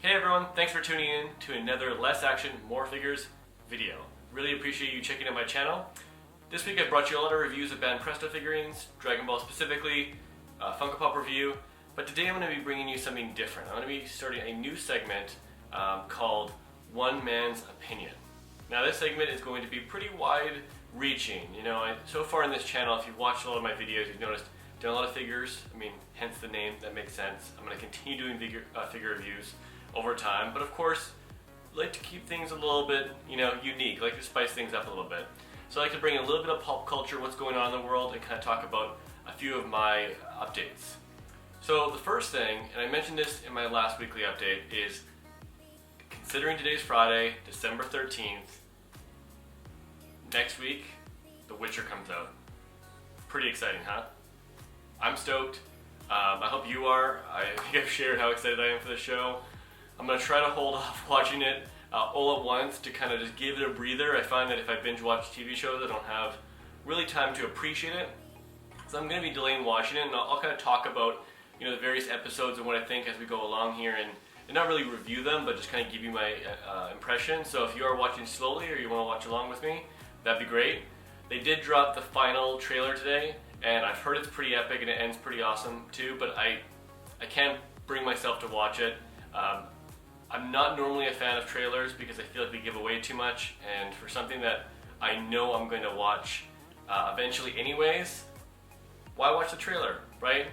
Hey everyone, thanks for tuning in to another Less Action, More Figures video. Really appreciate you checking out my channel. This week I brought you a lot of reviews of Banpresto figurines, Dragon Ball specifically, Funko Pop review, but today I'm going to be bringing you something different. I'm going to be starting a new segment called One Man's Opinion. Now this segment is going to be pretty wide-reaching. So far in this channel, if you've watched a lot of my videos, you've noticed I've done a lot of figures. Hence the name, that makes sense. I'm going to continue doing figure reviews over time, but of course, I like to keep things a little bit, unique. I like to spice things up a little bit. So I like to bring a little bit of pop culture, what's going on in the world, and kind of talk about a few of my updates. So the first thing, and I mentioned this in my last weekly update, is considering today's Friday, December 13th, next week, The Witcher comes out. Pretty exciting, huh? I'm stoked. I hope you are. I think I've shared how excited I am for the show. I'm going to try to hold off watching it all at once to kind of just give it a breather. I find that if I binge watch TV shows, I don't have really time to appreciate it. So I'm going to be delaying watching it, and I'll kind of talk about the various episodes and what I think as we go along here, and not really review them, but just kind of give you my impression. So if you are watching slowly or you want to watch along with me, that'd be great. They did drop the final trailer today, and I've heard it's pretty epic and it ends pretty awesome too, but I can't bring myself to watch it. I'm not normally a fan of trailers because I feel like they give away too much, and for something that I know I'm going to watch eventually anyways, why watch the trailer, right?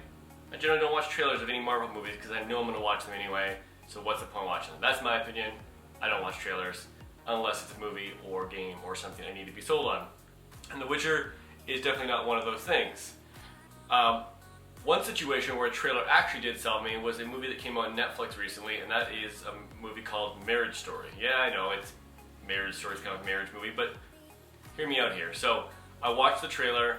I generally don't watch trailers of any Marvel movies because I know I'm going to watch them anyway, so what's the point watching them? That's my opinion. I don't watch trailers unless it's a movie or game or something I need to be sold on. And The Witcher is definitely not one of those things. One situation where a trailer actually did sell me was a movie that came out on Netflix recently, and that is a movie called Marriage Story. Yeah, I know, it's Marriage Story, it's kind of a marriage movie, but hear me out here. So, I watched the trailer.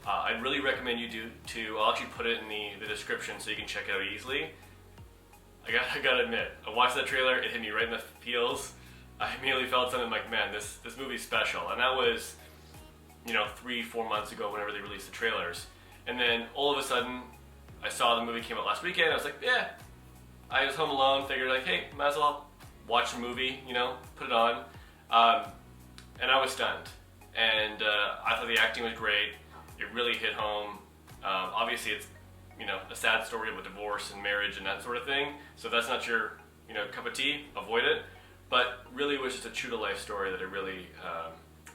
I'd really recommend you I'll actually put it in the description so you can check it out easily. I gotta admit, I watched that trailer, it hit me right in the feels. I immediately felt something like, man, this movie's special. And that was, 3-4 months ago whenever they released the trailers. And then all of a sudden, I saw the movie came out last weekend. I was like, yeah. I was home alone, figured hey, might as well watch the movie, put it on. And I was stunned. And I thought the acting was great. It really hit home. Obviously, it's a sad story of a divorce and marriage and that sort of thing. So if that's not your cup of tea, avoid it. But really, it was just a true to life story that I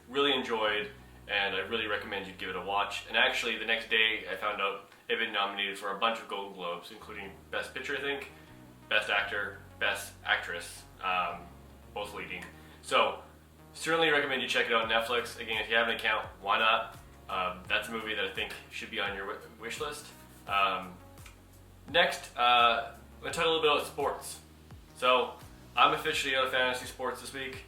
really enjoyed. And I really recommend you give it a watch. And actually, the next day, I found out it had been nominated for a bunch of Golden Globes, including Best Picture, I think, Best Actor, Best Actress, both leading. So, certainly recommend you check it out on Netflix. Again, if you have an account, why not? That's a movie that I think should be on your wish list. Next, I'm going to talk a little bit about sports. So, I'm officially out of fantasy sports this week.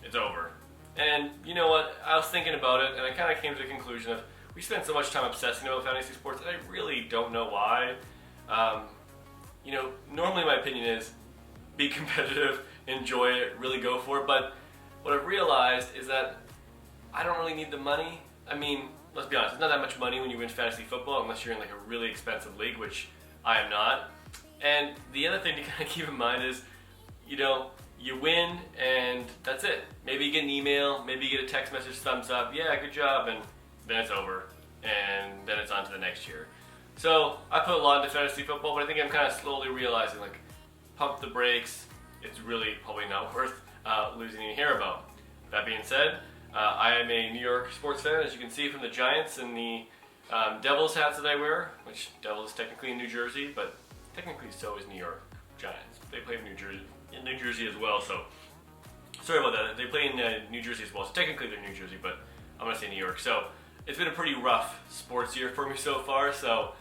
It's over. And you know what, I was thinking about it, and I kind of came to the conclusion of we spend so much time obsessing about fantasy sports, and I really don't know why. Normally my opinion is be competitive, enjoy it, really go for it, but what I've realized is that I don't really need the money. Let's be honest, it's not that much money when you win fantasy football unless you're in a really expensive league, which I am not. And the other thing to kind of keep in mind is, you win and that's it. Maybe you get an email, maybe you get a text message, thumbs up, yeah, good job, and then it's over. And then it's on to the next year. So I put a lot into fantasy football, but I think I'm kind of slowly realizing, pump the brakes. It's really probably not worth losing any hair about. That being said, I am a New York sports fan, as you can see from the Giants and the Devils hats that I wear, which Devils is technically in New Jersey, but technically so is New York Giants. They play in New Jersey as well, so sorry about that. They play in New Jersey as well, so technically they're New Jersey, but I'm going to say New York. So it's been a pretty rough sports year for me so far, so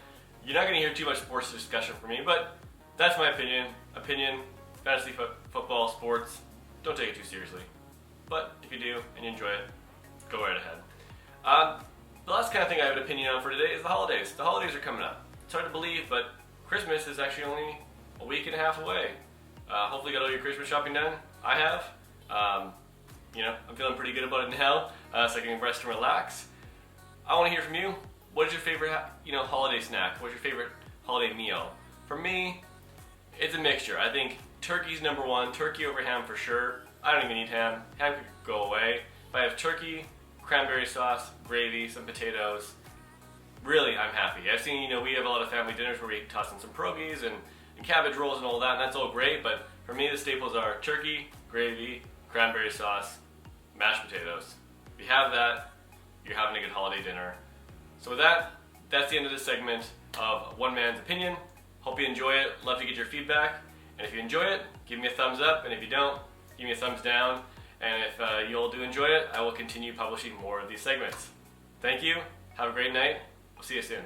you're not going to hear too much sports discussion from me, but that's my opinion. Fantasy football, sports, don't take it too seriously. But if you do and you enjoy it, go right ahead. The last kind of thing I have an opinion on for today is the holidays. The holidays are coming up. It's hard to believe, but Christmas is actually only a week and a half away. Hopefully you got all your Christmas shopping done. I have. I'm feeling pretty good about it now, so I can rest and relax. I want to hear from you. What is your favorite, holiday snack? What's your favorite holiday meal? For me, It's a mixture. I think turkey's number one. Turkey over ham for sure. I don't even eat ham. Ham could go away. If I have turkey, cranberry sauce, gravy, some potatoes, really I'm happy. I've seen, we have a lot of family dinners where we toss in some pierogies and cabbage rolls and all that, and that's all great, but for me the staples are turkey, gravy, cranberry sauce, mashed potatoes. If you have that, you're having a good holiday dinner. So with that, that's the end of this segment of One Man's Opinion. Hope you enjoy it. Love to get your feedback. And if you enjoy it, give me a thumbs up. And if you don't, give me a thumbs down. And if you all do enjoy it, I will continue publishing more of these segments. Thank you. Have a great night. We'll see you soon.